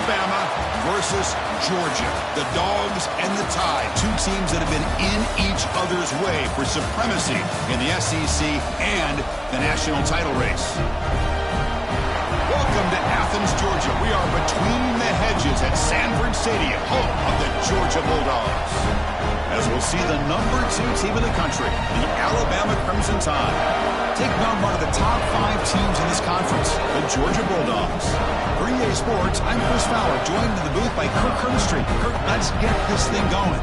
Alabama versus Georgia. The Dogs and the Tide, two teams that have been in each other's way for supremacy in the SEC and the national title race. Welcome to Athens, Georgia. We are between the hedges at Sanford Stadium, home of the Georgia Bulldogs. As we'll see the #2 team in the country, the Alabama Crimson Tide, taking on one of the top 5 teams in this conference, the Georgia Bulldogs. For EA Sports, I'm Chris Fowler, joined in the booth by Kirk Herbstreit. Kirk, let's get this thing going.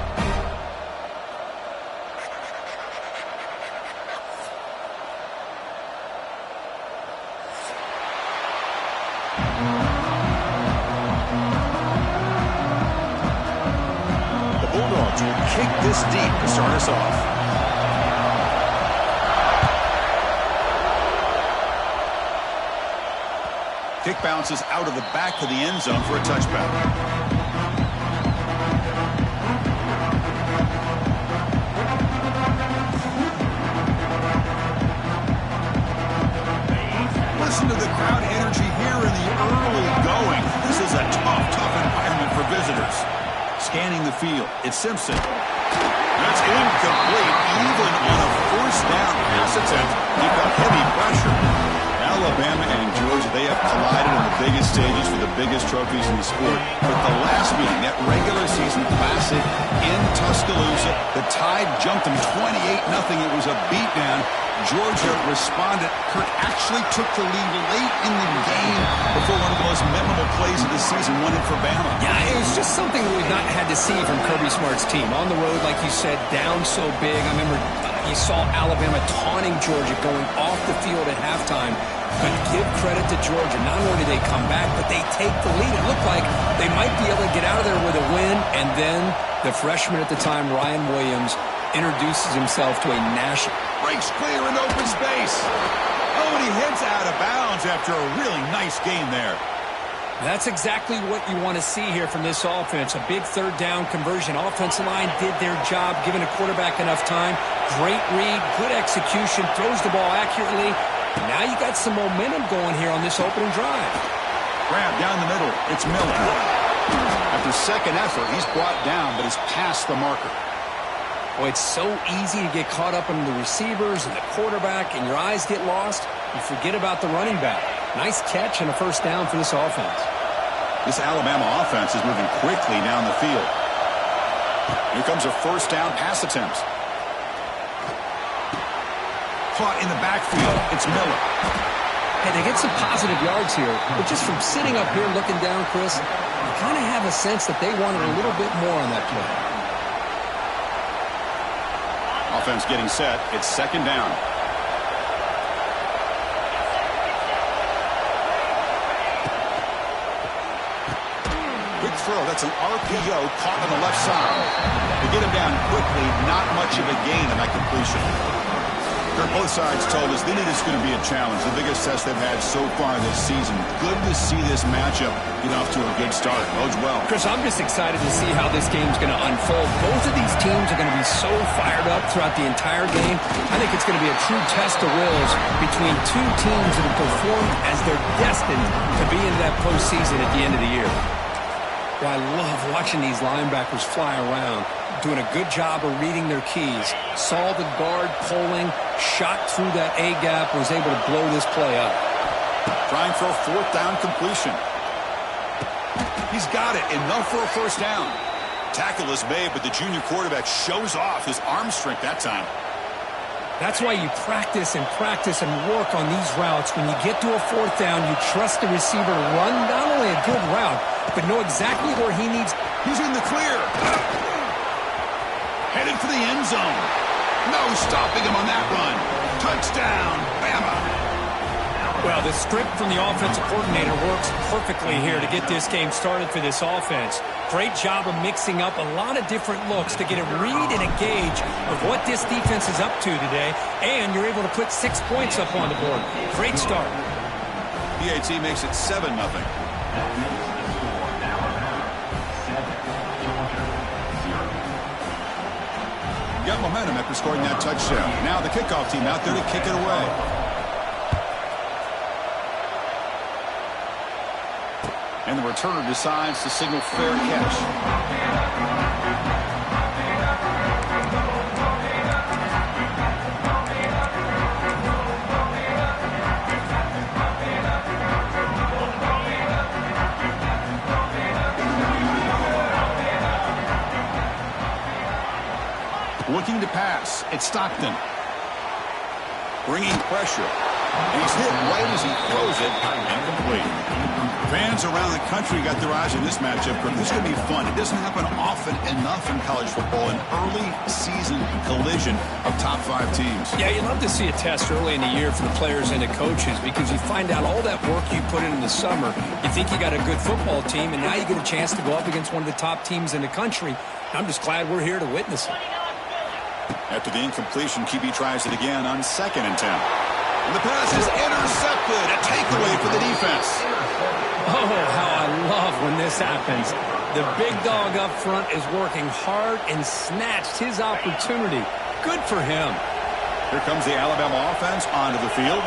Kick this deep to start us off. Kick bounces out of the back of the end zone for a touchback. Listen to the crowd energy here in the early going. This is a tough environment for visitors. Scanning the field, it's Simpson. That's incomplete, even on a first down pass attempt. You've got heavy pressure. Alabama and Georgia, they have collided on the biggest stages for the biggest trophies in the sport. But the last meeting, that regular season classic in Tuscaloosa, the Tide jumped them 28-0. It was a beatdown. Georgia responded. Kirk actually took the lead late in the game before one of the most memorable plays of the season won it for Bama. Yeah, it was just something we've not had to see from Kirby Smart's team. On the road, like you said, down so big. I remember you saw Alabama taunting Georgia going off the field at halftime. But give credit to Georgia. Not only did they come back, but they take the lead. It looked like they might be able to get out of there with a win. And then the freshman at the time, Ryan Williams, introduces himself to a national. Breaks clear in open space. Oh, and he heads out of bounds after a really nice game there. That's exactly what you want to see here from this offense. A big third down conversion. Offensive line did their job, giving a quarterback enough time. Great read, good execution, throws the ball accurately. Now you got some momentum going here on this opening drive. Grab down the middle. It's Miller. After second effort, he's brought down, but he's past the marker. Boy, it's so easy to get caught up in the receivers and the quarterback, and your eyes get lost. You forget about the running back. Nice catch and a first down for this offense. This Alabama offense is moving quickly down the field. Here comes a first down pass attempt. Caught in the backfield. It's Miller. Hey, they get some positive yards here, but just from sitting up here looking down, Chris, you kind of have a sense that they wanted a little bit more on that play. Offense getting set. It's second down. Quick throw. That's an RPO caught on the left side. They get him down quickly. Not much of a gain on that completion. Both sides told us they knew this was going to be a challenge. The biggest test they've had so far this season. Good to see this matchup get off to a good start. Bodes well. Chris, I'm just excited to see how this game's going to unfold. Both of these teams are going to be so fired up throughout the entire game. I think it's going to be a true test of wills between two teams that have performed as they're destined to be into that postseason at the end of the year. Well, I love watching these linebackers fly around, doing a good job of reading their keys. Saw the guard pulling, shot through that A-gap, was able to blow this play up. Trying for a fourth down completion. He's got it. Enough for a first down. Tackle is made, but the junior quarterback shows off his arm strength that time. That's why you practice and work on these routes. When you get to a fourth down, you trust the receiver to run not only a good route, but know exactly where he needs. He's in the clear. Headed for the end zone. No stopping him on that run. Touchdown, Bama. Well, the script from the offensive coordinator works perfectly here to get this game started for this offense. Great job of mixing up a lot of different looks to get a read and a gauge of what this defense is up to today, and you're able to put 6 points up on the board. Great start. PAT makes it 7-0. Got momentum after scoring that touchdown. Now the kickoff team out there to kick it away. And the returner decides to signal fair catch. Looking to pass. It's Stockton. Bringing pressure. And he's hit right as he throws it. Incomplete. Fans around the country got their eyes on this matchup. This is going to be fun. It doesn't happen often enough in college football. An early season collision of top 5 teams. Yeah, you love to see a test early in the year for the players and the coaches because you find out all that work you put in the summer. You think you got a good football team, and now you get a chance to go up against one of the top teams in the country. I'm just glad we're here to witness it. After the incompletion, QB tries it again on 2nd and 10. And the pass is intercepted. A takeaway for the defense. Oh, how I love when this happens. The big dog up front is working hard and snatched his opportunity. Good for him. Here comes the Alabama offense onto the field.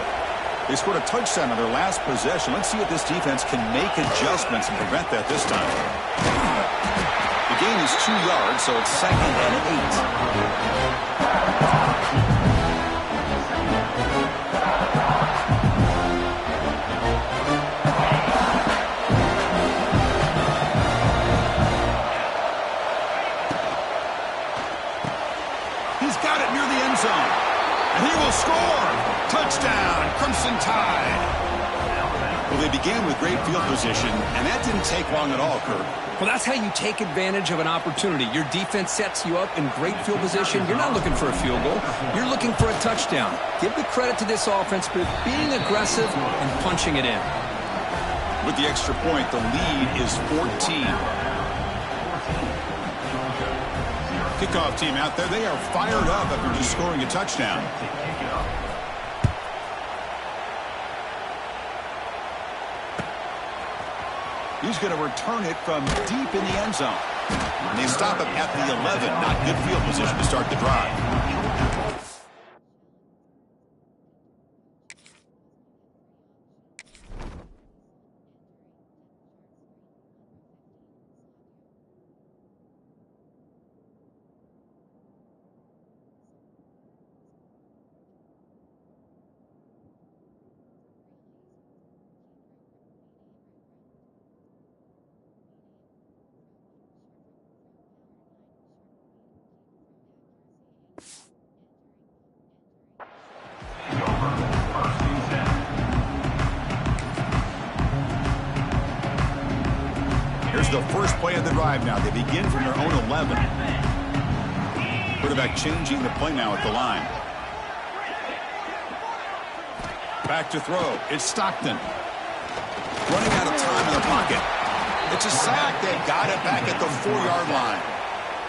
They scored a touchdown on their last possession. Let's see if this defense can make adjustments and prevent that this time. The gain is 2 yards, so it's 2nd and 8. He's got it near the end zone. And he will score. Touchdown, Crimson Tide. Well, they began with great field position, and that didn't take long at all, Kirk. Well, that's how you take advantage of an opportunity. Your defense sets you up in great field position. You're not looking for a field goal. You're looking for a touchdown. Give the credit to this offense for being aggressive and punching it in. With the extra point, the lead is 14. Kickoff team out there, they are fired up after just scoring a touchdown. He's going to return it from deep in the end zone. And they stop him at the 11. Not good field position to start the drive. Here's the first play of the drive now. They begin from their own 11. Quarterback changing the play now at the line. Back to throw. It's Stockton. Running out of time in the pocket. It's a sack. They got it back at the 4-yard line.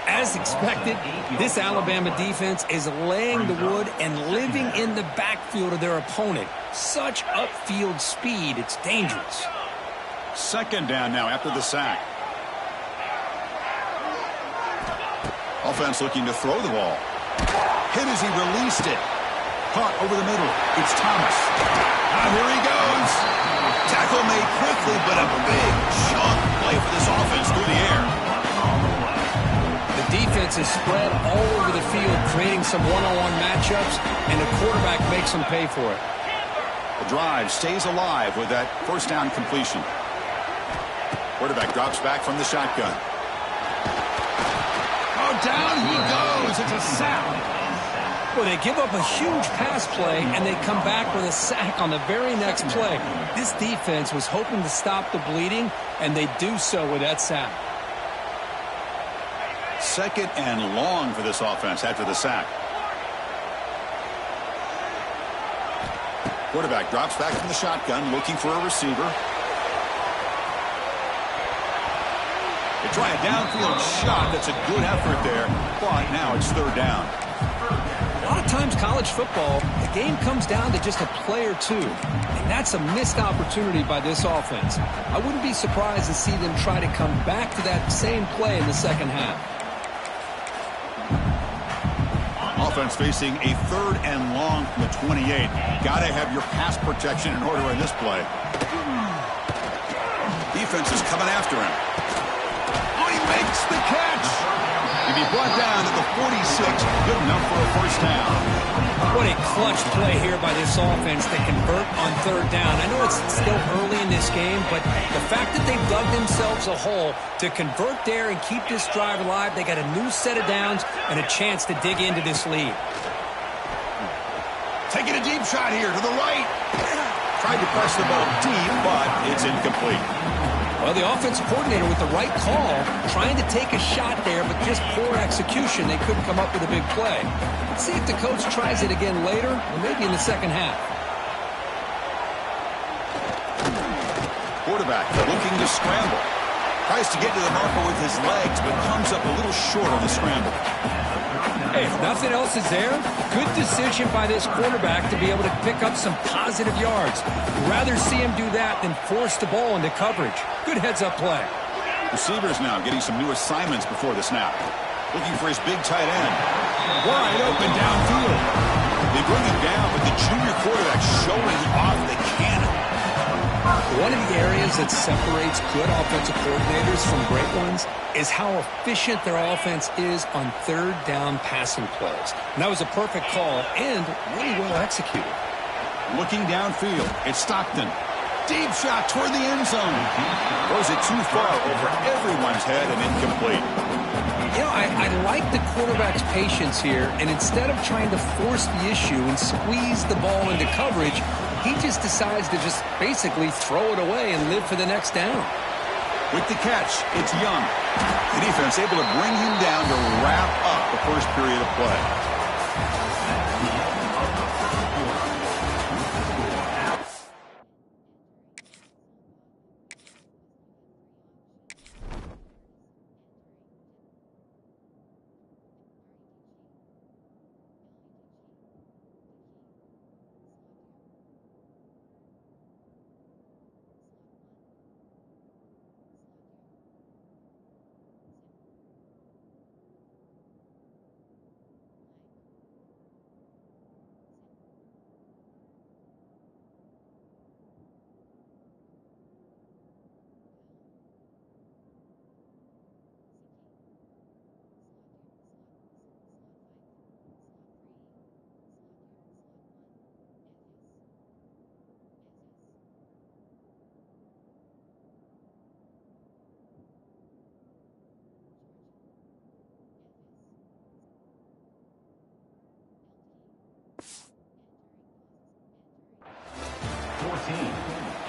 As expected, this Alabama defense is laying the wood and living in the backfield of their opponent. Such upfield speed, it's dangerous. 2nd down now after the sack. Offense looking to throw the ball. Hit as he released it. Caught over the middle. It's Thomas. Here he goes. Tackle made quickly, but a big chunk play for this offense through the air. The defense is spread all over the field, creating some one-on-one matchups, and the quarterback makes them pay for it. The drive stays alive with that first down completion. Quarterback drops back from the shotgun. Oh, down he goes. It's a sack. Well, they give up a huge pass play, and they come back with a sack on the very next play. This defense was hoping to stop the bleeding, and they do so with that sack. 2nd and long for this offense after the sack. Quarterback drops back from the shotgun, looking for a receiver. They try a downfield shot. That's a good effort there, but now it's 3rd down. A lot of times college football, the game comes down to just a play or two, and that's a missed opportunity by this offense. I wouldn't be surprised to see them try to come back to that same play in the second half. Offense facing a 3rd and long from the 28. Got to have your pass protection in order in this play. defense is coming after him. Oh, he makes the catch. And he brought down at the 46. Good enough for a first down. What a clutch play here by this offense to convert on third down. I know it's still early in this game, but the fact that they've dug themselves a hole to convert there and keep this drive alive, they got a new set of downs and a chance to dig into this lead. Taking a deep shot here to the right. Tried to press the ball deep, but it's incomplete. Well, the offensive coordinator with the right call, trying to take a shot there, but just poor execution. They couldn't come up with a big play. Let's see if the coach tries it again later, or maybe in the second half. Quarterback looking to scramble. Tries to get to the marker with his legs, but comes up a little short on the scramble. Hey, if nothing else is there, good decision by this quarterback to be able to pick up some positive yards. Rather see him do that than force the ball into coverage. Good heads-up play. Receivers now getting some new assignments before the snap. Looking for his big tight end. Wide open downfield. They bring him down, but the junior quarterback showing off the cannon. One of the areas that separates good offensive coordinators from great ones is how efficient their offense is on third down passing plays. And that was a perfect call and really well executed. Looking downfield, it's Stockton. Deep shot toward the end zone. Throws it too far over everyone's head and incomplete. You know, I like the quarterback's patience here, and instead of trying to force the issue and squeeze the ball into coverage, he just decides to just basically throw it away and live for the next down. With the catch, it's Young. The defense able to bring him down to wrap up the first period of play.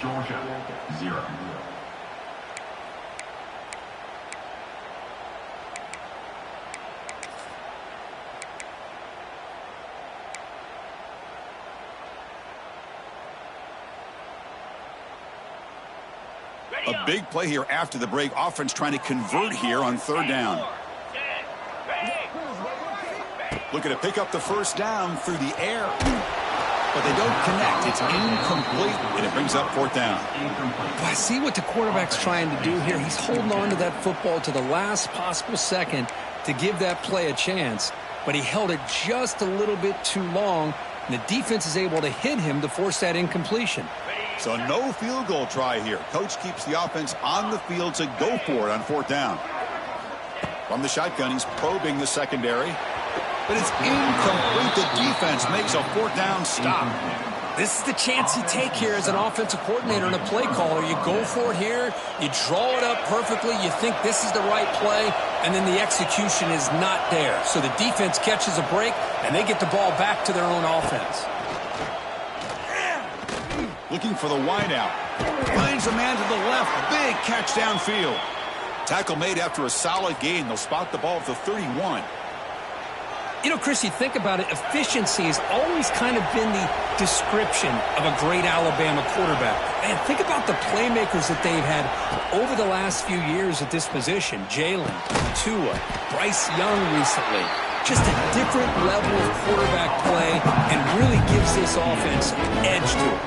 Georgia, 0. A big play here after the break. Offense trying to convert here on third down. Looking to pick up the first down through the air. But they don't connect. It's incomplete, and it brings up fourth down. I see what the quarterback's trying to do here. He's holding on to that football to the last possible second to give that play a chance. But he held it just a little bit too long, and the defense is able to hit him to force that incompletion. So no field goal try here. Coach keeps the offense on the field to go for it on fourth down. From the shotgun, he's probing the secondary. But it's incomplete. The defense makes a fourth down stop. This is the chance you take here as an offensive coordinator and a play caller. You go for it here. You draw it up perfectly. You think this is the right play, and then the execution is not there. So the defense catches a break, and they get the ball back to their own offense. Looking for the wideout. Finds a man to the left. Big catch downfield. Tackle made after a solid gain. They'll spot the ball at the 31. You know, Chris, you think about it, efficiency has always kind of been the description of a great Alabama quarterback. And think about the playmakers that they've had over the last few years at this position. Jalen, Tua, Bryce Young recently. Just a different level of quarterback play and really gives this offense an edge to it.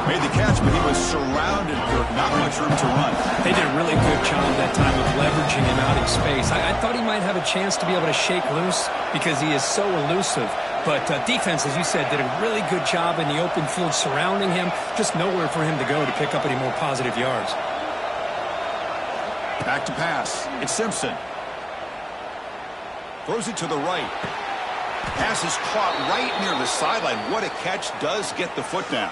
Made the catch, but he was surrounded, Kirk. Not much room to run. They did a really good job that time of leveraging him out in space. I thought he might have a chance to be able to shake loose because he is so elusive. But defense, as you said, did a really good job in the open field surrounding him. Just nowhere for him to go to pick up any more positive yards. Back to pass. It's Simpson. Throws it to the right. Pass is caught right near the sideline. What a catch. Does get the foot down.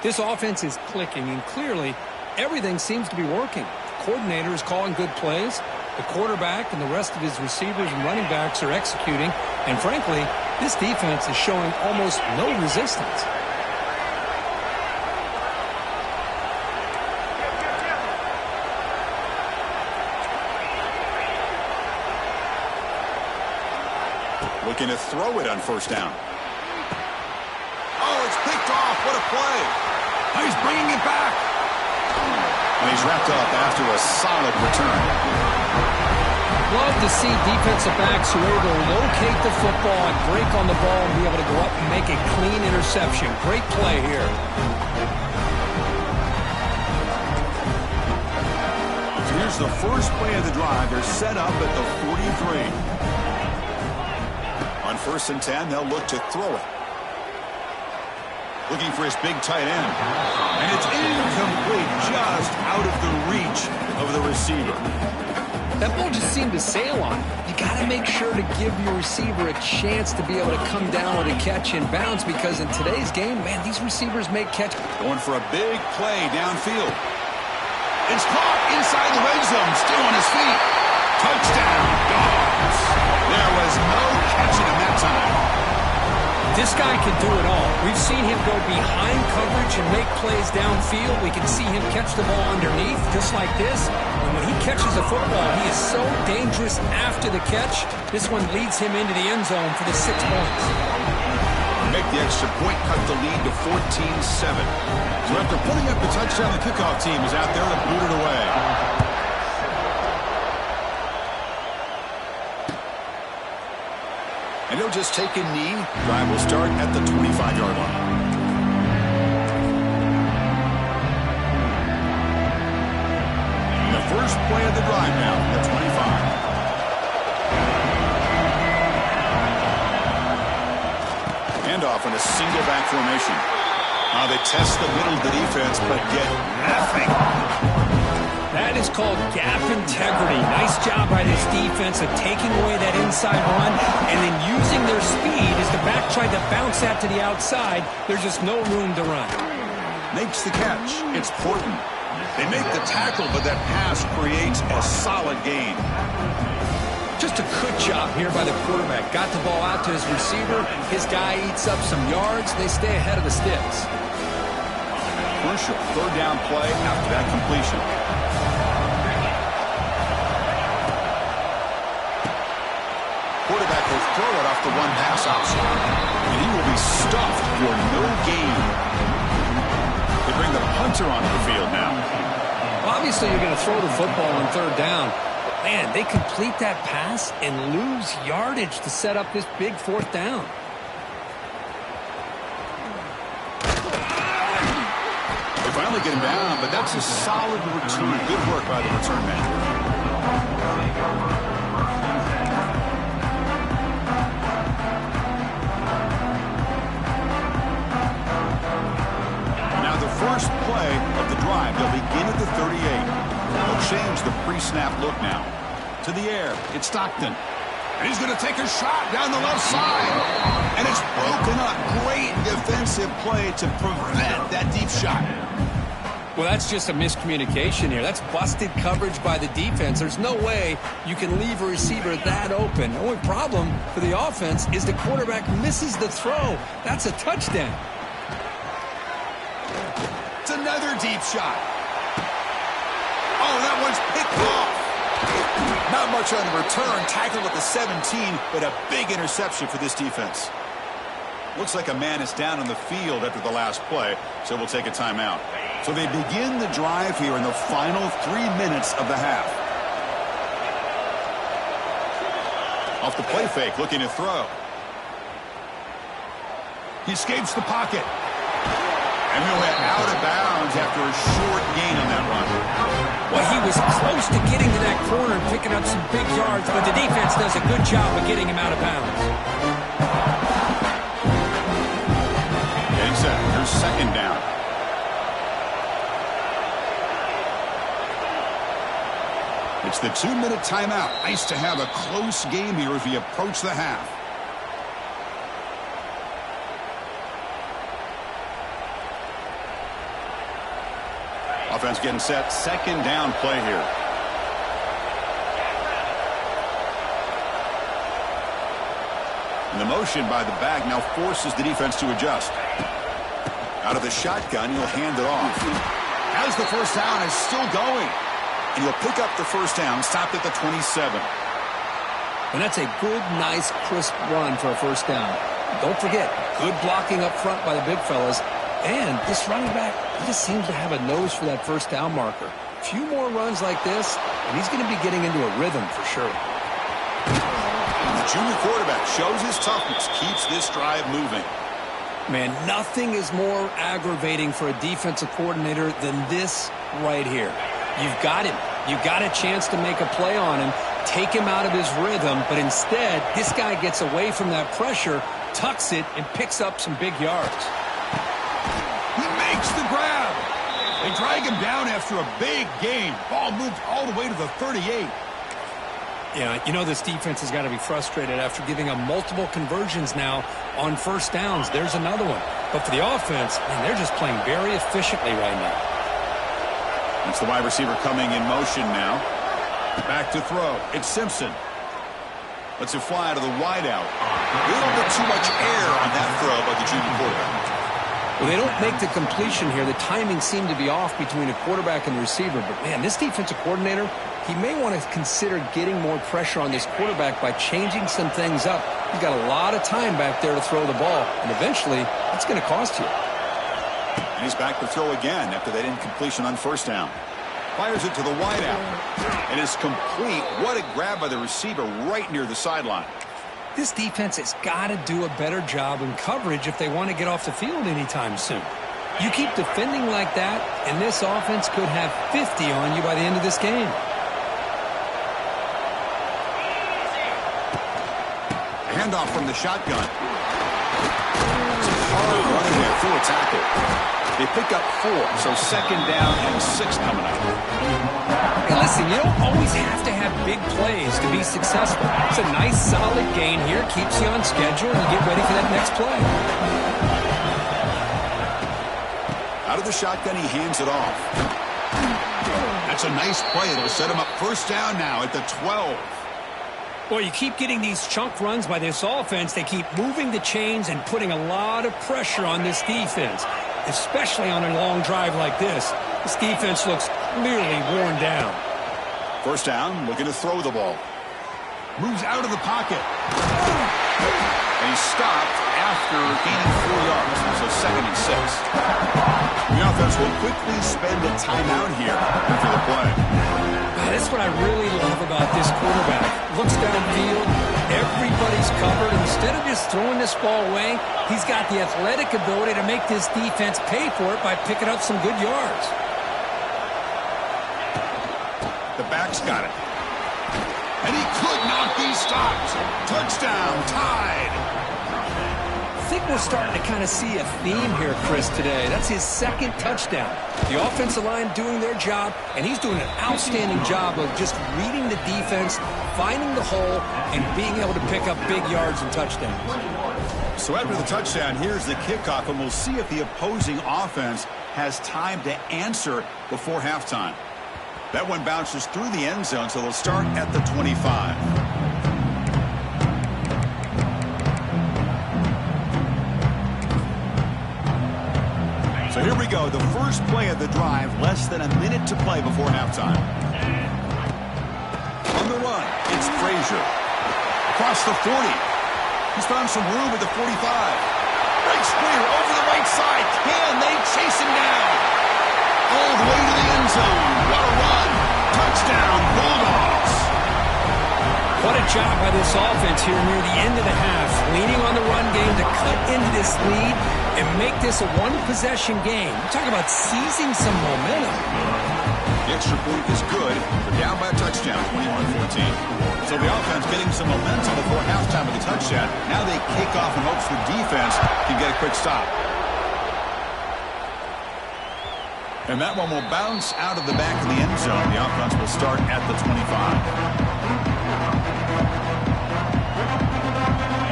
This offense is clicking, and clearly everything seems to be working. The coordinator is calling good plays. The quarterback and the rest of his receivers and running backs are executing. And frankly, this defense is showing almost no resistance. Looking to throw it on first down. Oh, it's picked off. What a play. He's bringing it back. And he's wrapped up after a solid return. Love to see defensive backs who are able to locate the football and break on the ball and be able to go up and make a clean interception. Great play here. So here's the first play of the drive. They're set up at the 43. On 1st and 10, they'll look to throw it. Looking for his big tight end. And it's incomplete, just out of the reach of the receiver. That ball just seemed to sail on him. You got to make sure to give your receiver a chance to be able to come down with a catch and bounce, because in today's game, man, these receivers make catch. Going for a big play downfield. It's caught inside the red zone, still on his feet. Touchdown, Dogs. There was no catching him that time. This guy can do it all. We've seen him go behind coverage and make plays downfield. We can see him catch the ball underneath, just like this. And when he catches a football, he is so dangerous after the catch. This one leads him into the end zone for the 6 points. Make the extra point, cut the lead to 14-7. So after putting up the touchdown, the kickoff team is out there to boot it away. And he'll just take a knee. Drive will start at the 25-yard line. The first play of the drive now, the 25. Handoff in a single back formation. They test the middle of the defense, but get nothing. That is called gap integrity. Nice job by this defense of taking away that inside run and then using their speed as the back tried to bounce that to the outside. There's just no room to run. Makes the catch. It's Porton. They make the tackle, but that pass creates a solid gain. Just a good job here by the quarterback. Got the ball out to his receiver. His guy eats up some yards. They stay ahead of the sticks. Crucial third down play after that completion. Quarterback will throw it off the one pass option. And he will be stuffed for no gain. They bring the punter onto the field now. Well, obviously, you're going to throw the football on third down. But man, they complete that pass and lose yardage to set up this big fourth down. They finally get him down, but that's a solid return. Good work by the return man. First play of the drive. They'll begin at the 38. They'll change the pre-snap look now. To the air. It's Stockton. And he's going to take a shot down the left side. And it's broken up. Great defensive play to prevent that deep shot. Well, that's just a miscommunication here. That's busted coverage by the defense. There's no way you can leave a receiver that open. The only problem for the offense is the quarterback misses the throw. That's a touchdown. It's another deep shot. Oh, that one's picked off. Not much on the return. Tackled at the 17, but a big interception for this defense. Looks like a man is down on the field after the last play, so we'll take a timeout. So they begin the drive here in the final 3 minutes of the half. Off the play fake, looking to throw. He escapes the pocket. And he'll head out of bounds after a short gain on that run. Well, he was close to getting to that corner and picking up some big yards, but the defense does a good job of getting him out of bounds. Getting set. Here's second down. It's the 2-minute timeout. Nice to have a close game here as we approach the half. Offense getting set. Second down play here. And the motion by the back now forces the defense to adjust. Out of the shotgun, he'll hand it off. Has the first down, is still going. And he'll pick up the first down, stopped at the 27. And that's a good, nice, crisp run for a first down. Don't forget, good blocking up front by the big fellas. And this running back, he just seems to have a nose for that first down marker. A few more runs like this, and he's going to be getting into a rhythm for sure. And the junior quarterback shows his toughness, keeps this drive moving. Man, nothing is more aggravating for a defensive coordinator than this right here. You've got him. You've got a chance to make a play on him, take him out of his rhythm, but instead, this guy gets away from that pressure, tucks it, and picks up some big yards. He makes the grab. They drag him down after a big gain. Ball moved all the way to the 38. Yeah, you know this defense has got to be frustrated after giving up multiple conversions now on first downs. There's another one. But for the offense, man, they're just playing very efficiently right now. It's the wide receiver coming in motion now. Back to throw. It's Simpson. Lets it fly out of the wideout. A little bit too much air on that throw by the junior quarterback. Well, they don't make the completion here. The timing seemed to be off between a quarterback and the receiver. But, man, this defensive coordinator, he may want to consider getting more pressure on this quarterback by changing some things up. He's got a lot of time back there to throw the ball, and eventually it's going to cost you. And he's back to throw again after that incompletion on first down. Fires it to the wideout. And it's complete. What a grab by the receiver right near the sideline. This defense has got to do a better job in coverage if they want to get off the field anytime soon. You keep defending like that, and this offense could have 50 on you by the end of this game. Handoff from the shotgun. It's a hard running there through a tackle. They pick up 4, so second down and 6 coming up. And listen, you don't always have to have big plays to be successful. It's a nice, solid gain here. Keeps you on schedule, and you get ready for that next play. Out of the shotgun, he hands it off. That's a nice play. It'll set him up first down now at the 12. Boy, you keep getting these chunk runs by this offense. They keep moving the chains and putting a lot of pressure on this defense, especially on a long drive like this. This defense looks clearly worn down. First down, looking to throw the ball. Moves out of the pocket. And he's stopped after gaining 4 yards. So second and 6. The offense will quickly spend a timeout here after the play. That's what I really love about this quarterback. Looks downfield, everybody's covered. Instead of just throwing this ball away, he's got the athletic ability to make this defense pay for it by picking up some good yards. The back's got it. And he could not be stopped. Touchdown, tied. I think we're starting to kind of see a theme here, Chris, today. That's his second touchdown. The offensive line doing their job, and he's doing an outstanding job of just reading the defense, finding the hole, and being able to pick up big yards and touchdowns. So after the touchdown, here's the kickoff, and we'll see if the opposing offense has time to answer before halftime. That one bounces through the end zone, so they'll start at the 25. So here we go, the first play of the drive, less than a minute to play before halftime. On the run, it's Frazier. Across the 40. He's found some room at the 45. Right square over the right side. Can they chase him down? All the way to the end zone. What a run. Touchdown, Bulldogs. What a job by this offense here near the end of the half. Leaning on the run game to cut into this lead and make this a one-possession game. We're talking about seizing some momentum. The extra point is good. They're down by a touchdown, 21-14. So the offense getting some momentum before halftime with the touchdown. Now they kick off in hopes the defense can get a quick stop. And that one will bounce out of the back of the end zone. The offense will start at the 25.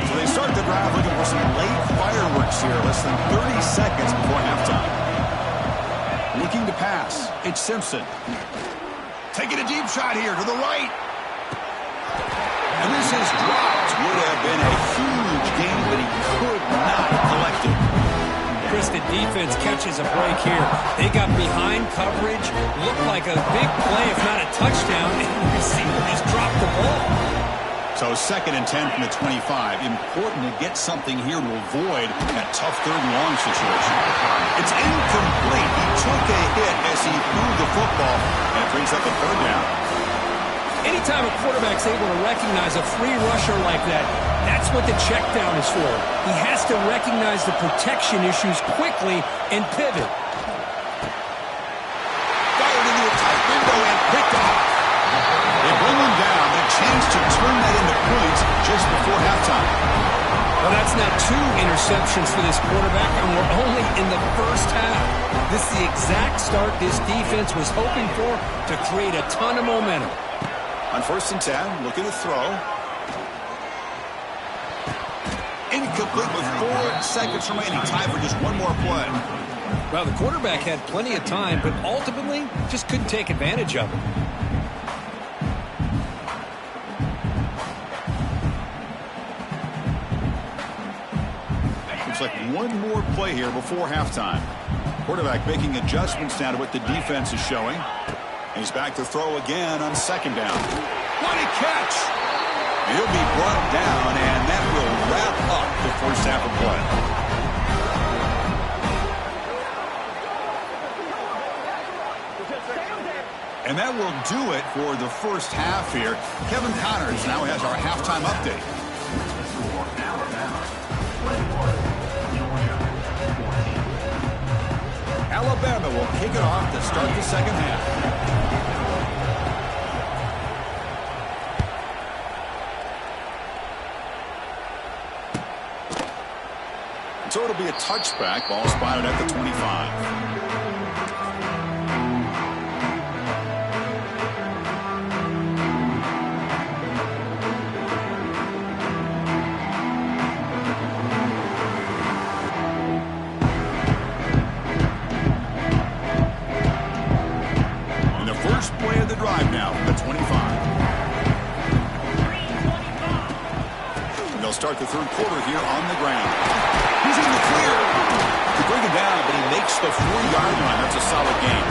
So they start the drive looking for some late fireworks here. Less than 30 seconds before halftime. Looking to pass. It's Simpson. Taking a deep shot here to the right. And this is dropped. Would have been a huge gain, but he could not collect it. Chris, the defense catches a break here. They got behind coverage, looked like a big play, if not a touchdown, and the receiver just dropped the ball. So 2nd and 10 from the 25. Important to get something here to avoid that tough 3rd and long situation. It's incomplete. He took a hit as he threw the football, and it brings up a 3rd down. Anytime a quarterback's able to recognize a free rusher like that, that's what the check down is for. He has to recognize the protection issues quickly and pivot. Fired into a tight window and picked off. They bring him down. A chance to turn that into points just before halftime. Well, that's not 2 interceptions for this quarterback, and we're only in the first half. This is the exact start this defense was hoping for to create a ton of momentum. On 1st and 10, looking to throw. Incomplete with 4 seconds remaining. Time for just one more play. Well, the quarterback had plenty of time, but ultimately just couldn't take advantage of it. Looks like one more play here before halftime. Quarterback making adjustments now to what the defense is showing. He's back to throw again on 2nd down. What a catch! He'll be brought down, and that will wrap up the first half of play. And that will do it for the first half here. Kevin Connors now has our halftime update. Alabama will kick it off to start the 2nd half. So it'll be a touchback. Ball spotted at the 25. And the first play of the drive now from the 25. And they'll start the 3rd quarter here on the ground. He's in the clear. To bring him down, but he makes the 4-yard line. That's a solid gain.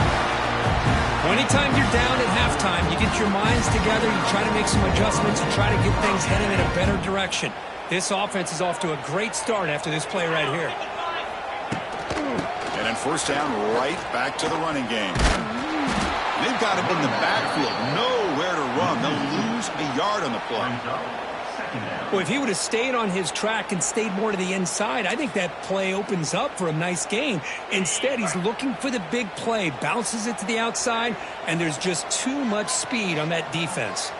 Well, anytime you're down at halftime, you get your minds together, you try to make some adjustments, and try to get things heading in a better direction. This offense is off to a great start after this play right here. And then 1st down, right back to the running game. They've got him in the backfield. Nowhere to run. They'll lose a yard on the play. Well, if he would have stayed on his track and stayed more to the inside, I think that play opens up for a nice gain. Instead, he's looking for the big play, bounces it to the outside, and there's just too much speed on that defense.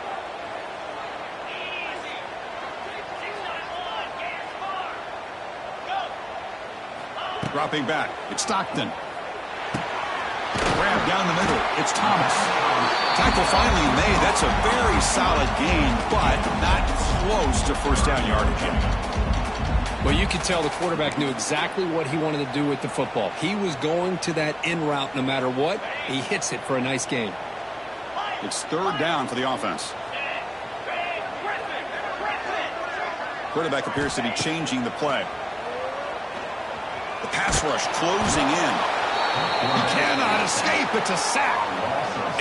Dropping back, it's Stockton. Grab down the middle, it's Thomas. Tackle finally made. That's a very solid gain, but not close to 1st down yardage yet. Well, you could tell the quarterback knew exactly what he wanted to do with the football. He was going to that in route no matter what. He hits it for a nice gain. It's 3rd down for the offense. Quarterback appears to be changing the play. The pass rush closing in. He cannot escape. It's a sack.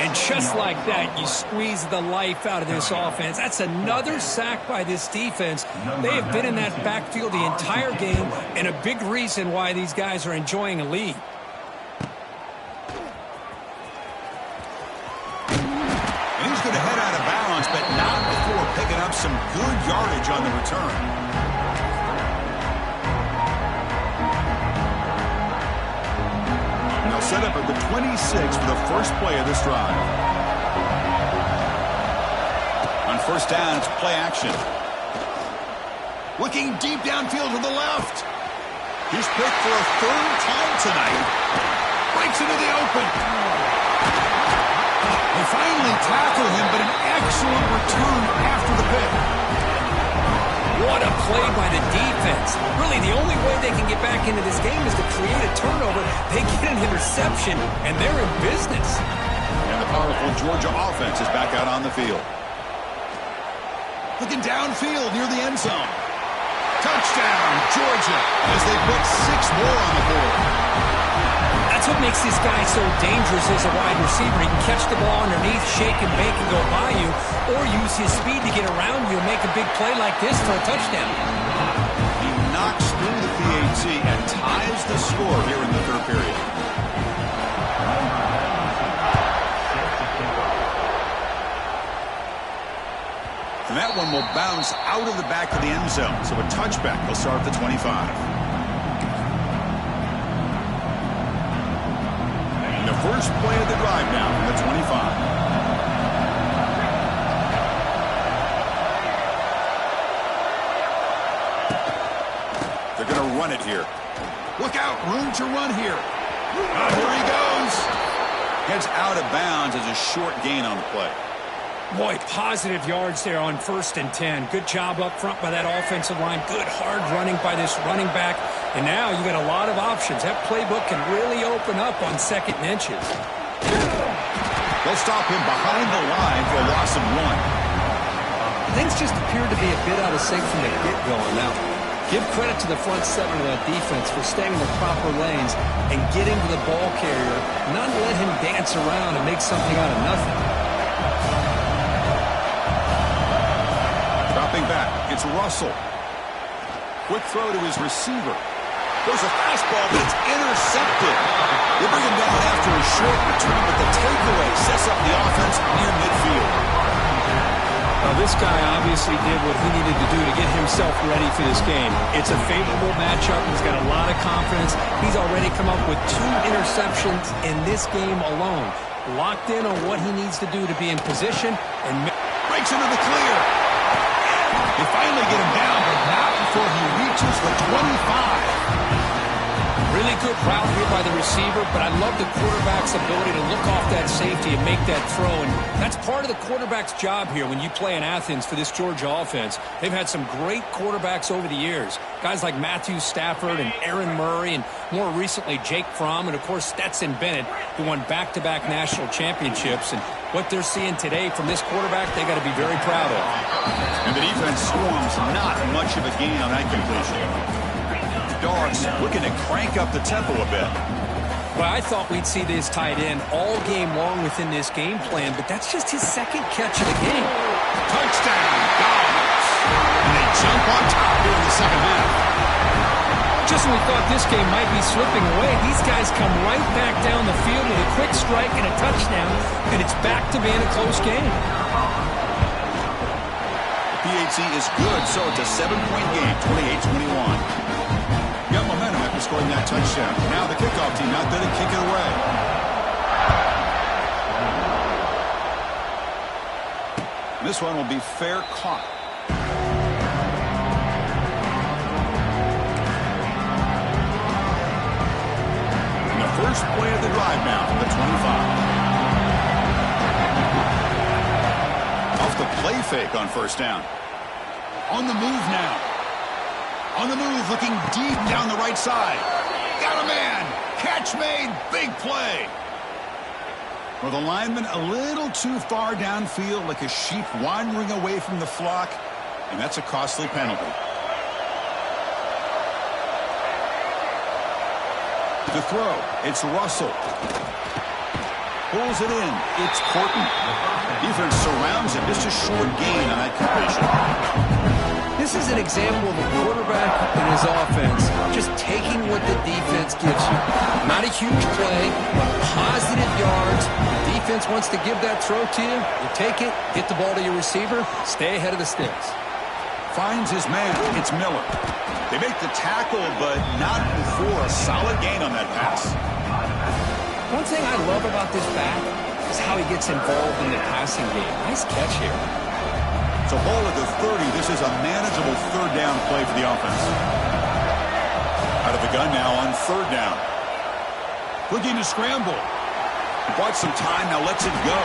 And just like that, you squeeze the life out of this offense. That's another sack by this defense. They have been in that backfield the entire game, and a big reason why these guys are enjoying a lead. And he's going to head out of bounds, but not before picking up some good yardage on the return. Set up at the 26 for the first play of this drive. On 1st down, it's play action. Looking deep downfield to the left. He's picked for a 3rd time tonight. Breaks gets into the open. They finally tackle him, but an excellent return after the pick. What a play by the defense. Really, the only way they can get back into this game is to create a turnover. They get an interception, and they're in business. And the powerful Georgia offense is back out on the field. Looking downfield near the end zone. Touchdown, Georgia, as they put 6 more on the board. That's what makes this guy so dangerous as a wide receiver. He can catch the ball underneath, shake and bake and go by you, or use his speed to get around you and make a big play like this for a touchdown. He knocks through the PAT and ties the score here in the third period. And that one will bounce out of the back of the end zone. So a touchback will start at the 25. And the first play of the drive now from the 25. They're going to run it here. Look out, room to run here. Here he goes. Gets out of bounds as a short gain on the play. Boy, positive yards there on 1st and 10. Good job up front by that offensive line. Good hard running by this running back. And now you got a lot of options. That playbook can really open up on 2nd and inches. They'll stop him behind the line for a loss of 1. Things just appeared to be a bit out of sync from the get-go. Now, give credit to the front 7 of that defense for staying in the proper lanes and getting to the ball carrier, not let him dance around and make something out of nothing. Dropping back, it's Russell. Quick throw to his receiver. There's a fastball, but it's intercepted. They bring him down after a short return, but the takeaway sets up the offense near midfield. Now, this guy obviously did what he needed to do to get himself ready for this game. It's a favorable matchup. He's got a lot of confidence. He's already come up with 2 interceptions in this game alone. Locked in on what he needs to do to be in position and breaks into the clear. They finally get him down, but not before he reaches the 25. Really good route here by the receiver, but I love the quarterback's ability to look off that safety and make that throw. And that's part of the quarterback's job here when you play in Athens for this Georgia offense. They've had some great quarterbacks over the years. Guys like Matthew Stafford and Aaron Murray, and more recently Jake Fromm, and of course Stetson Bennett, who won back-to-back national championships. And what they're seeing today from this quarterback, they got to be very proud of. And the defense swarms not much of a gain on that completion. Dogs looking to crank up the tempo a bit. Well, I thought we'd see this tight end all game long within this game plan, but that's just his 2nd catch of the game. Touchdown, Dogs. And they jump on top here in the 2nd half. Just when we thought this game might be slipping away, these guys come right back down the field with a quick strike and a touchdown, and it's back to being a close game. PAT is good, so it's a 7-point game, 28-21. Got momentum after scoring that touchdown. Now the kickoff team out there to kick it away. This one will be fair caught. And the first play of the drive now from the 25. Off the play fake on 1st down. On the move now. On the move, looking deep down the right side. Got a man. Catch made. Big play. Well, the lineman a little too far downfield, like a sheep wandering away from the flock, and that's a costly penalty. The throw, it's Russell. Pulls it in. It's Porton. Defense surrounds him. Just a short gain on that completion. This is an example of a quarterback and his offense just taking what the defense gives you. Not a huge play, but positive yards. The defense wants to give that throw to you. You take it, get the ball to your receiver, stay ahead of the sticks. Finds his man. It's Miller. They make the tackle, but not before a solid gain on that pass. One thing I love about this back is how he gets involved in the passing game. Nice catch here. It's a ball at the 30. This is a manageable 3rd down play for the offense. Out of the gun now on 3rd down. Looking to scramble. Bought some time, now lets it go.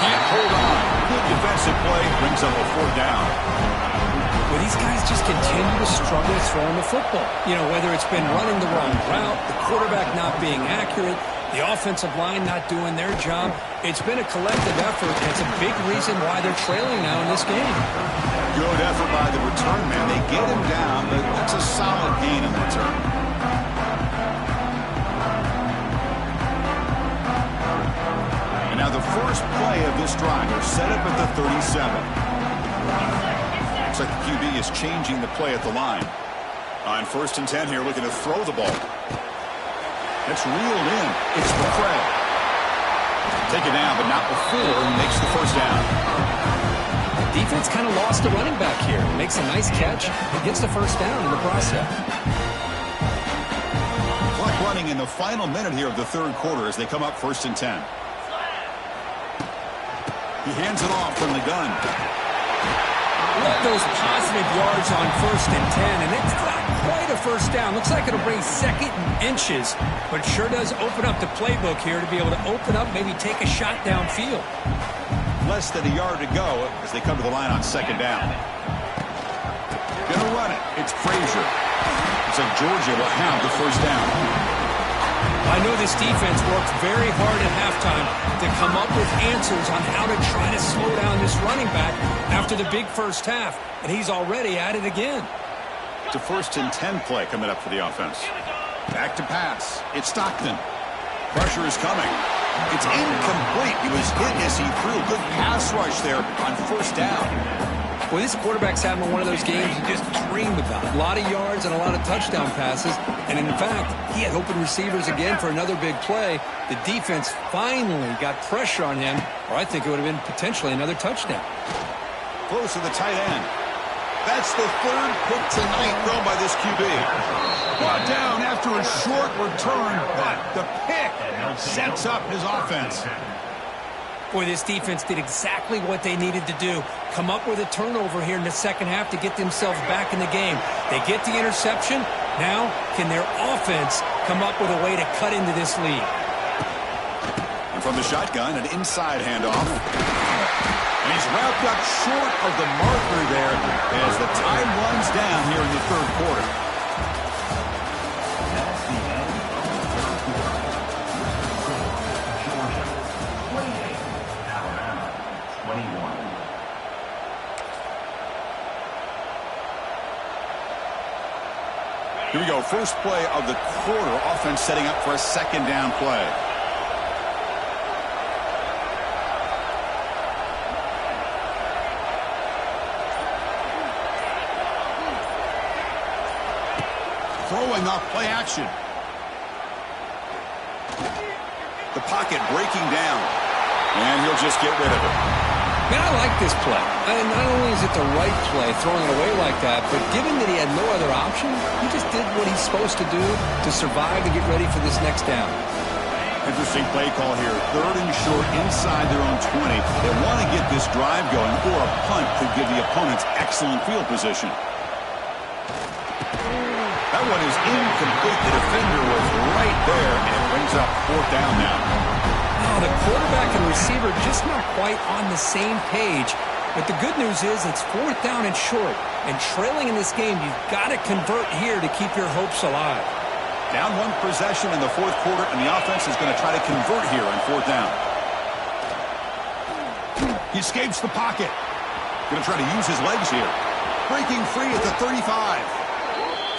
Can't hold on. Good defensive play, brings up a 4th down. Well, these guys just continue to struggle throwing the football. You know, whether it's been running the wrong route, the quarterback not being accurate, the offensive line not doing their job. It's been a collective effort, and it's a big reason why they're trailing now in this game. Good effort by the return man. They get him down, but that's a solid gain in return. And now the first play of this drive are set up at the 37. Looks like the QB is changing the play at the line. On 1st and 10 here, looking to throw the ball. It's reeled in. It's McCray. Take it down, but not before he makes the 1st down. Defense kind of lost the running back here. Makes a nice catch and gets the 1st down in the process. Clock running in the final minute here of the 3rd quarter as they come up 1st and 10. He hands it off from the gun. Love those positive yards on 1st and 10, and it's not quite a 1st down. Looks like it'll bring 2nd and inches, but it sure does open up the playbook here to be able to open up, maybe take a shot downfield. Less than a yard to go as they come to the line on 2nd down. Gonna run it. It's Frazier. Looks like Georgia will have the 1st down. I know this defense worked very hard at halftime to come up with answers on how to try to slow down this running back after the big 1st half, and he's already at it again. It's a 1st and 10 play coming up for the offense. Back to pass. It's Stockton. Pressure is coming. It's incomplete. He was hit as he threw. Good pass rush there on 1st down. Well, this quarterback's having one of those games you just dreamed about. A lot of yards and a lot of touchdown passes. And in fact, he had open receivers again for another big play. The defense finally got pressure on him, or I think it would have been potentially another touchdown. Close to the tight end. That's the 3rd pick tonight thrown by this QB. Brought down after a short return, but the pick sets up his offense. Boy, this defense did exactly what they needed to do. Come up with a turnover here in the 2nd half to get themselves back in the game. They get the interception. Now, can their offense come up with a way to cut into this lead? And from the shotgun, an inside handoff. And he's wrapped up short of the marker there as the time runs down here in the 3rd quarter. Here we go. First play of the quarter. Offense setting up for a 2nd down play. Throwing off play action. The pocket breaking down. And he'll just get rid of it. Man, I like this play. And not only is it the right play, throwing it away like that, but given that he had no other option, he just did what he's supposed to do to survive and get ready for this next down. Interesting play call here. 3rd and short inside their own 20. They want to get this drive going, or a punt could give the opponents excellent field position. That one is incomplete. The defender was right there, and it brings up 4th down now. Oh, the quarterback and receiver just not quite on the same page. But the good news is it's 4th down and short. And trailing in this game, you've got to convert here to keep your hopes alive. Down 1 possession in the 4th quarter, and the offense is going to try to convert here on 4th down. He escapes the pocket. Going to try to use his legs here. Breaking free at the 35.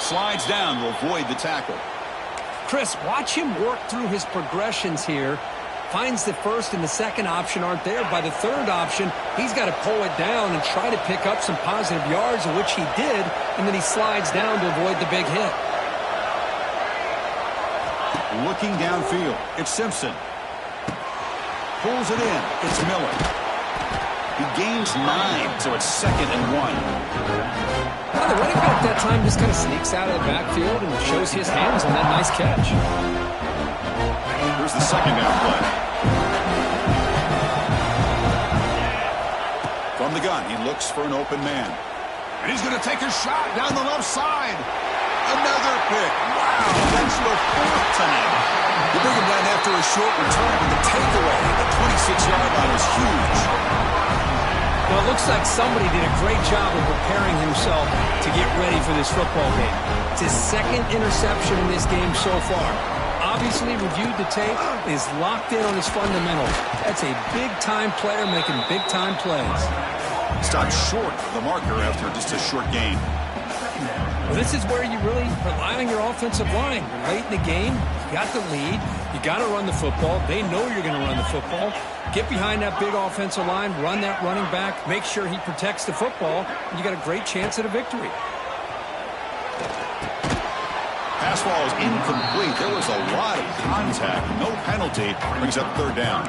Slides down to avoid the tackle. Chris, watch him work through his progressions here. Finds the 1st and the 2nd option aren't there. By the 3rd option, he's got to pull it down and try to pick up some positive yards, which he did, and then he slides down to avoid the big hit. Looking downfield, it's Simpson. Pulls it in, it's Miller. He gains 9, so it's 2nd and 1. Well, the running back that time just kind of sneaks out of the backfield and shows his hands on that nice catch. Here's the 2nd down play. From the gun, he looks for an open man. And he's going to take a shot down the left side. Another pick. Wow, that's the 4th tonight. You bring him a short return, but the takeaway at the 26-yard line was huge. Well, it looks like somebody did a great job of preparing himself to get ready for this football game. It's his second interception in this game so far. Obviously reviewed the tape, is locked in on his fundamentals. That's a big-time player making big-time plays. Stopped short of the marker after just a short gain. Well, this is where you really rely on your offensive line. You're late in the game, you got the lead, you got to run the football. They know you're going to run the football. Get behind that big offensive line, run that running back, make sure he protects the football, and you got a great chance at a victory. Pass ball is incomplete. There was a lot of contact. No penalty. Brings up third down.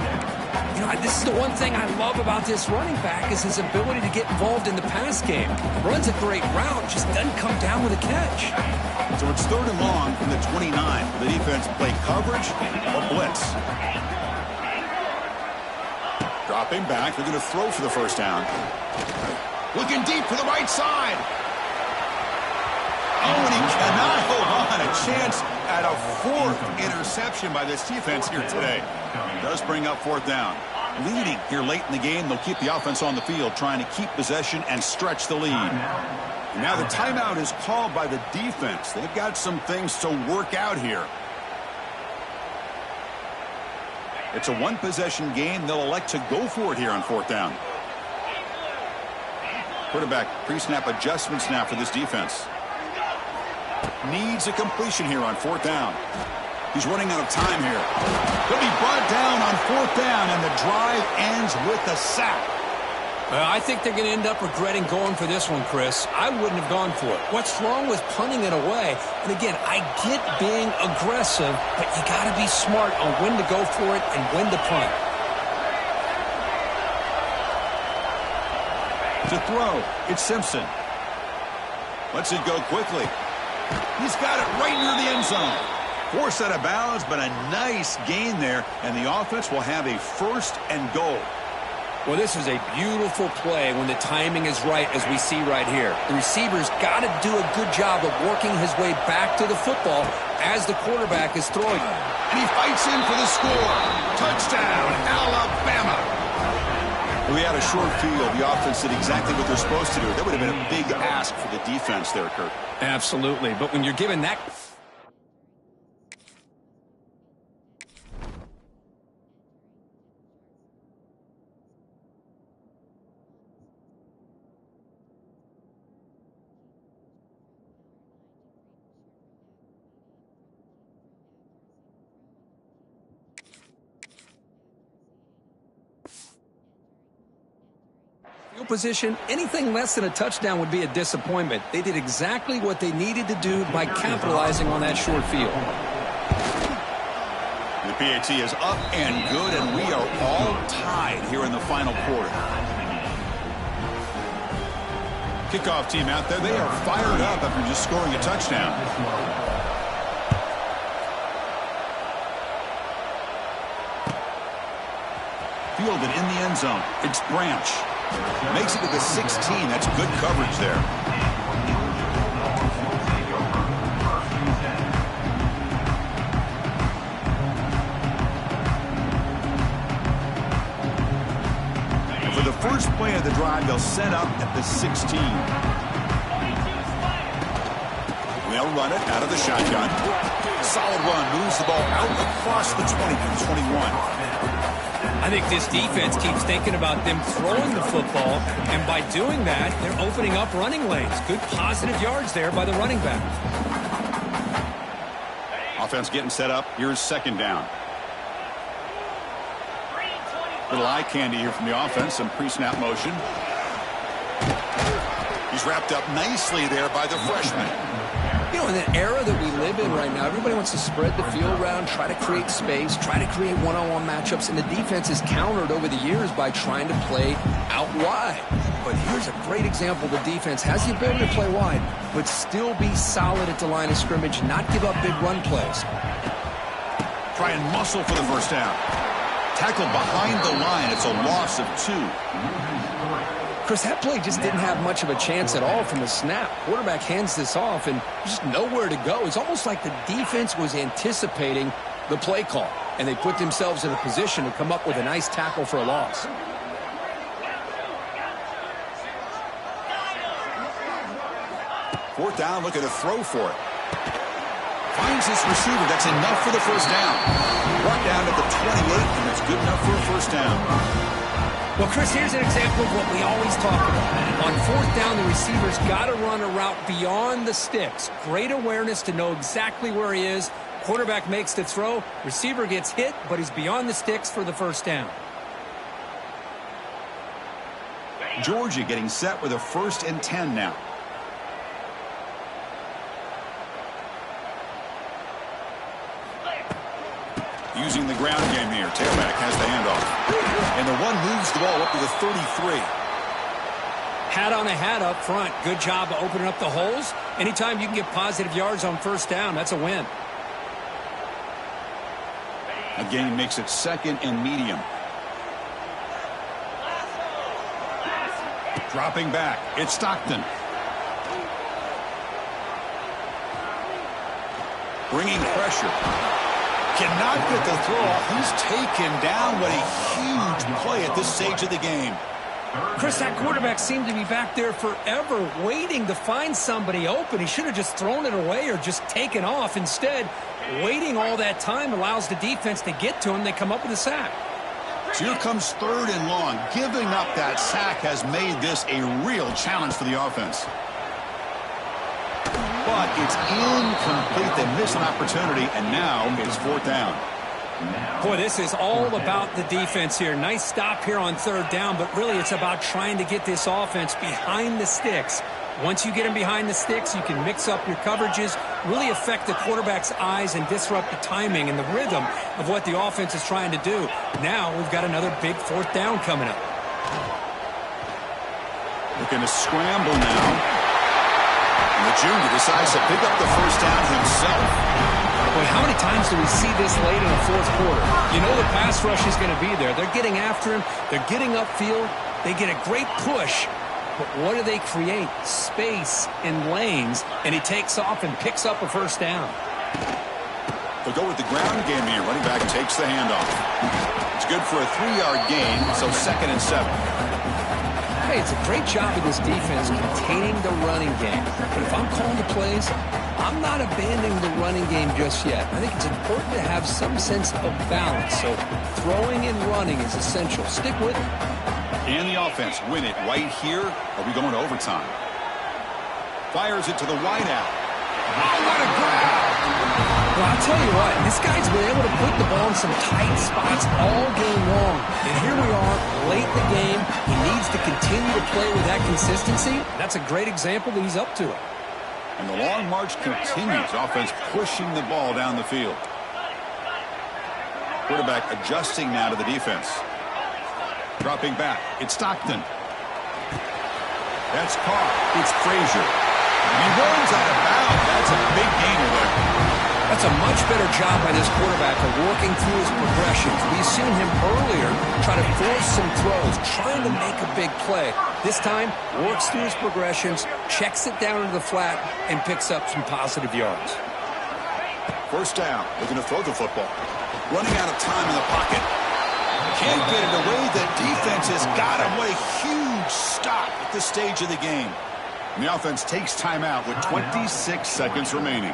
You know, this is the one thing I love about this running back is his ability to get involved in the pass game. Runs a great route, just doesn't come down with a catch. So it's third and long from the 29. The defense play coverage or blitz. Dropping back. They're going to throw for the first down. Looking deep for the right side. Oh, and he cannot hold on. A chance at a fourth interception by this defense here today. Does bring up fourth down. Leading here late in the game. They'll keep the offense on the field, trying to keep possession and stretch the lead. And now the timeout is called by the defense. They've got some things to work out here. It's a one-possession game. They'll elect to go for it here on fourth down. Quarterback pre-snap adjustments now for this defense. Needs a completion here on fourth down. He's running out of time here. He'll be brought down on fourth down, and the drive ends with a sack. I think they're going to end up regretting going for this one, Chris. I wouldn't have gone for it. What's wrong with punting it away? And again, I get being aggressive, but you got to be smart on when to go for it and when to punt. To throw, it's Simpson. Lets it go quickly. He's got it right near the end zone. Forced out of bounds, but a nice gain there, and the offense will have a first and goal. Well, this is a beautiful play when the timing is right, as we see right here. The receiver's got to do a good job of working his way back to the football as the quarterback is throwing. And he fights in for the score. Touchdown, Alabama. We had a short field. The offense did exactly what they're supposed to do. That would have been a big ask for the defense there, Kurt. Absolutely. But when you're given that... position, anything less than a touchdown would be a disappointment. They did exactly what they needed to do by capitalizing on that short field. The PAT is up and good, and we are all tied here in the final quarter. Kickoff team out there, they are fired up after just scoring a touchdown. Fielded in the end zone. It's Branch. Makes it to the 16. That's good coverage there. And for the first play of the drive, they'll set up at the 16. They'll run it out of the shotgun. Solid run. Moves the ball out across the 20 to the 21. I think this defense keeps thinking about them throwing the football, and by doing that, they're opening up running lanes. Good positive yards there by the running back. Offense getting set up. Here's second down. Little eye candy here from the offense. Some pre-snap motion. He's wrapped up nicely there by the freshman. You know, in the era that we live in right now, everybody wants to spread the field around, try to create space, try to create one-on-one matchups, and the defense is countered over the years by trying to play out wide. But here's a great example. The defense has the ability to play wide, but still be solid at the line of scrimmage, not give up big run plays. Try and muscle for the first down. Tackled behind the line. It's a loss of 2. Chris, that play just didn't have much of a chance at all from the snap. Quarterback hands this off and just nowhere to go. It's almost like the defense was anticipating the play call. and they put themselves in a position to come up with a nice tackle for a loss. Fourth down, looking to throw for it. Finds his receiver. That's enough for the first down. Brought down at the 28, and it's good enough for a first down. Well, Chris, here's an example of what we always talk about. On fourth down, the receiver's got to run a route beyond the sticks. Great awareness to know exactly where he is. Quarterback makes the throw. Receiver gets hit, but he's beyond the sticks for the first down. Georgia getting set with a 1st and 10 now. Using the ground game here. Tailback has the handoff. And the one moves the ball up to the 33. Hat on a hat up front. Good job of opening up the holes. Anytime you can get positive yards on first down, that's a win. A gain makes it 2nd and medium. Dropping back. It's Stockton. Bringing pressure. Cannot get the throw off. He's taken down. What a huge play at this stage of the game. Chris, that quarterback seemed to be back there forever waiting to find somebody open. He should have just thrown it away or just taken off. Instead, waiting all that time allows the defense to get to him. They come up with a sack. So here comes 3rd and long. Giving up that sack has made this a real challenge for the offense. But it's incomplete. They miss an opportunity, and now it's 4th down. Boy, this is all about the defense here. Nice stop here on 3rd down, but really it's about trying to get this offense behind the sticks. Once you get them behind the sticks, you can mix up your coverages, really affect the quarterback's eyes and disrupt the timing and the rhythm of what the offense is trying to do. Now we've got another big 4th down coming up. Looking to scramble now. And the junior decides to pick up the first down himself. Boy, how many times do we see this late in the 4th quarter? You know the pass rush is going to be there. They're getting after him. They're getting upfield. They get a great push. But what do they create? Space in lanes. And he takes off and picks up a first down. They'll go with the ground game here. Running back takes the handoff. It's good for a 3-yard gain, so 2nd and 7. Hey, it's a great job of this defense containing the running game. But if I'm calling the plays, I'm not abandoning the running game just yet. I think it's important to have some sense of balance. So throwing and running is essential. Stick with it. And the offense win it right here. Are we going to overtime? Fires it to the wideout. Oh, what a grab! Well, I'll tell you what, this guy's been able to put the ball in some tight spots all game long. And here we are, late in the game. He needs to continue to play with that consistency. That's a great example that he's up to it. And the long march continues. Offense pushing the ball down the field. Quarterback adjusting now to the defense. Dropping back. It's Stockton. That's caught. It's Frazier. He runs out of bounds. That's a big gainer there. That's a much better job by this quarterback of working through his progressions. We've seen him earlier try to force some throws, trying to make a big play. This time, works through his progressions, checks it down into the flat, and picks up some positive yards. First down. Looking to throw the football. Running out of time in the pocket. Can't get it away. The defense has got him. What a huge stop at this stage of the game. And the offense takes timeout with 26 seconds remaining.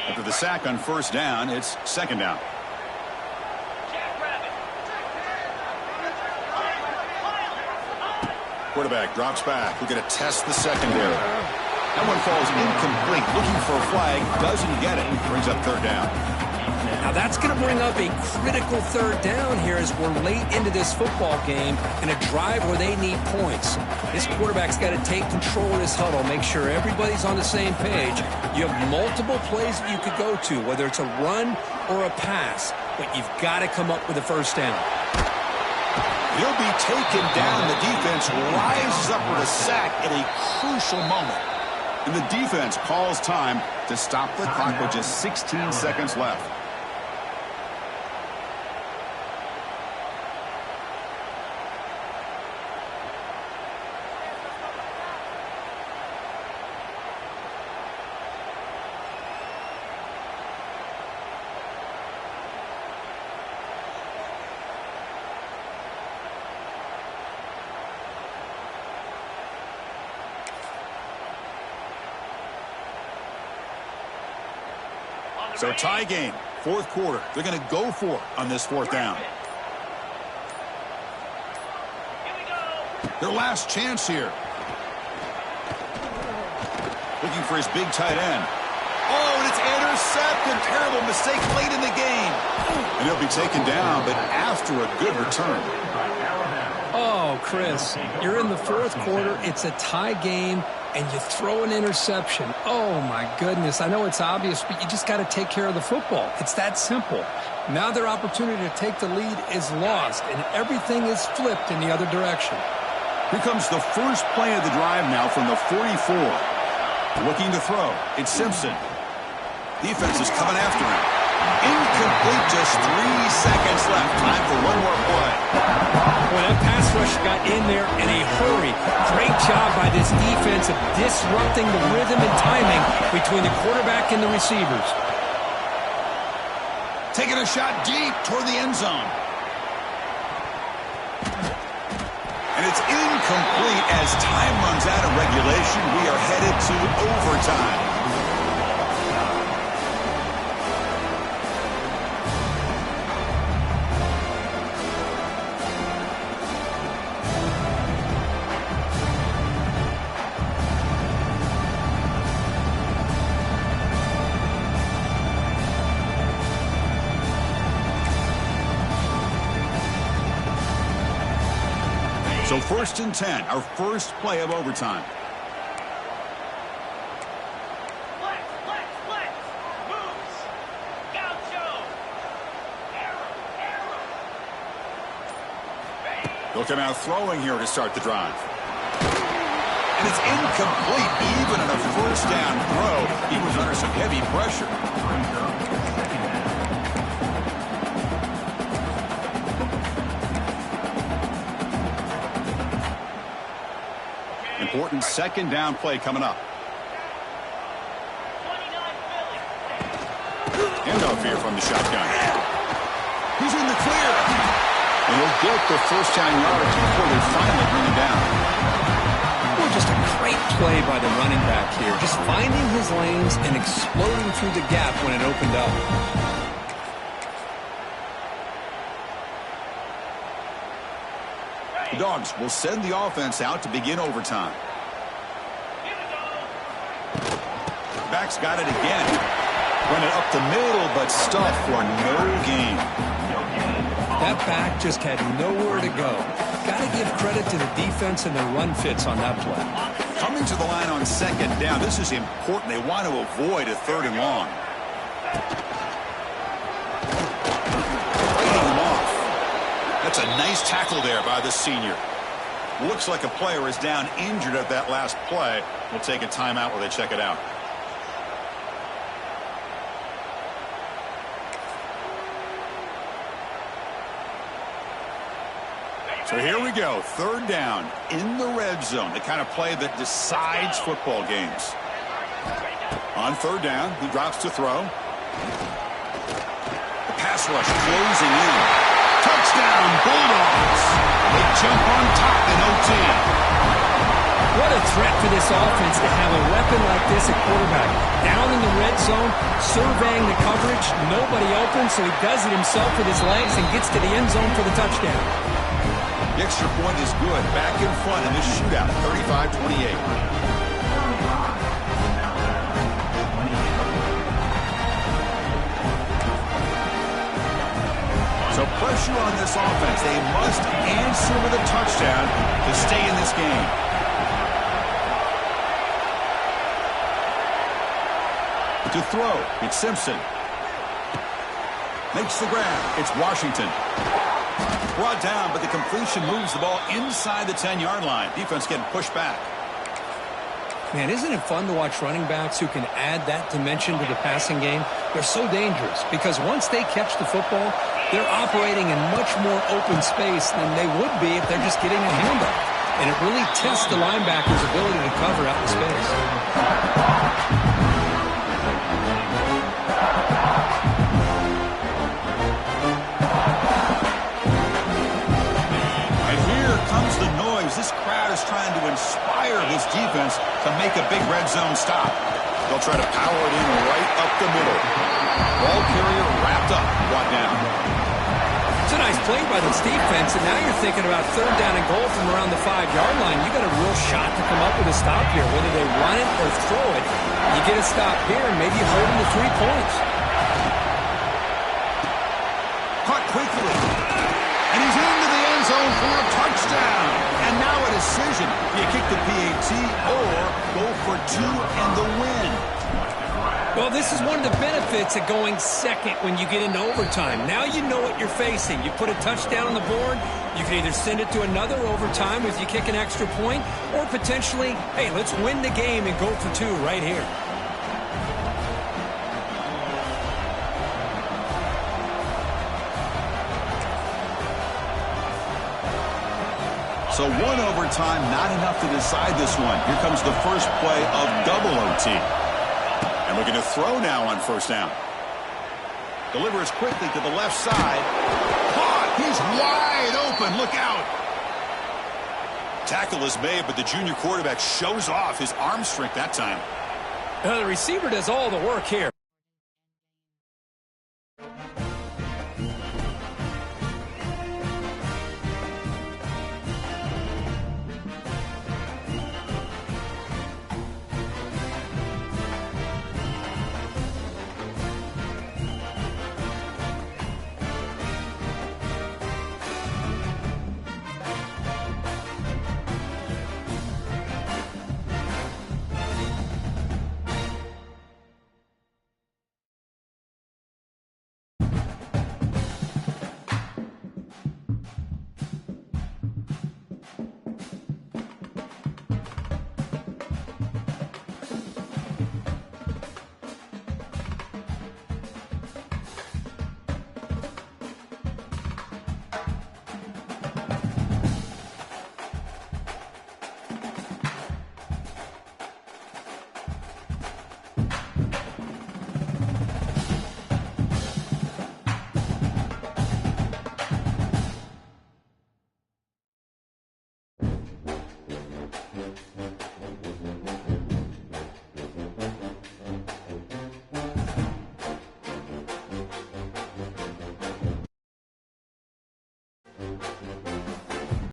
After the sack on first down, it's 2nd down. Quarterback drops back. We're going to test the secondary. That one falls incomplete. Looking for a flag. Doesn't get it. Brings up 3rd down. Now that's going to bring up a critical 3rd down here as we're late into this football game in a drive where they need points. This quarterback's got to take control of this huddle, make sure everybody's on the same page. You have multiple plays that you could go to, whether it's a run or a pass, but you've got to come up with a first down. He'll be taken down. The defense rises up with a sack at a crucial moment. And the defense calls time to stop the clock with just 16 seconds left. So tie game, fourth quarter. They're going to go for it on this fourth down. Their last chance here. Looking for his big tight end. Oh, and it's intercepted. Terrible mistake late in the game. And he'll be taken down, but after a good return. Oh, Chris, you're in the fourth quarter. It's a tie game, and you throw an interception. Oh, my goodness. I know it's obvious, but you just got to take care of the football. It's that simple. Now their opportunity to take the lead is lost, and everything is flipped in the other direction. Here comes the first play of the drive now from the 44. Looking to throw. It's Simpson. Defense is coming after him. Incomplete, just 3 seconds left. Time for one more play. Well, that pass rush got in there in a hurry. Great job by this defense of disrupting the rhythm and timing between the quarterback and the receivers. Taking a shot deep toward the end zone. And it's incomplete as time runs out of regulation. We are headed to overtime. So 1st and 10, our first play of overtime. They'll come out throwing here to start the drive. And it's incomplete. Even on a first down throw, he was under some heavy pressure. Important second down play coming up. Handoff here from the shotgun. He's in the clear. And he'll get the first down yards before they finally bring him down. Well, just a great play by the running back here. Just finding his lanes and exploding through the gap when it opened up. The Dogs will send the offense out to begin overtime. Back's got it again. Run it up the middle, but stuffed for no gain. That back just had nowhere to go. Got to give credit to the defense and the run fits on that play. Coming to the line on second down. This is important. They want to avoid a 3rd and long. Fighting him off. That's a nice tackle there by the senior. Looks like a player is down injured at that last play. We'll take a timeout while they check it out. So here we go, 3rd down in the red zone, the kind of play that decides football games. On 3rd down, he drops to throw. The pass rush closing in. Touchdown, Bulldogs. They jump on top in OT. What a threat for this offense to have a weapon like this at quarterback. Down in the red zone, surveying the coverage, nobody open, so he does it himself with his legs and gets to the end zone for the touchdown. The extra point is good. Back in front in this shootout, 35-28. So pressure on this offense. They must answer with a touchdown to stay in this game. To throw, it's Simpson. Makes the grab. It's Washington. Brought down, but the completion moves the ball inside the 10-yard line. Defense getting pushed back. Man, isn't it fun to watch running backs who can add that dimension to the passing game? They're so dangerous because once they catch the football, they're operating in much more open space than they would be if they're just getting a handoff. And it really tests the linebacker's ability to cover out in space. This crowd is just trying to inspire this defense to make a big red zone stop. They'll try to power it in right up the middle. Ball carrier wrapped up, brought down. It's a nice play by this defense, and now you're thinking about third down and goal from around the 5-yard line. You got a real shot to come up with a stop here, whether they run it or throw it. You get a stop here and maybe hold them to 3 points. Caught quickly. And he's into the end zone for a touchdown. And now a decision. Do you kick the PAT or go for 2 and the win? Well, this is one of the benefits of going second when you get into overtime. Now you know what you're facing. You put a touchdown on the board, you can either send it to another overtime if you kick an extra point, or potentially, hey, let's win the game and go for 2 right here. So 1 overtime, not enough to decide this one. Here comes the first play of double OT. And looking to throw now on first down. Delivers quickly to the left side. Caught! He's wide open. Look out. Tackle is made, but the junior quarterback shows off his arm strength that time. The receiver does all the work here.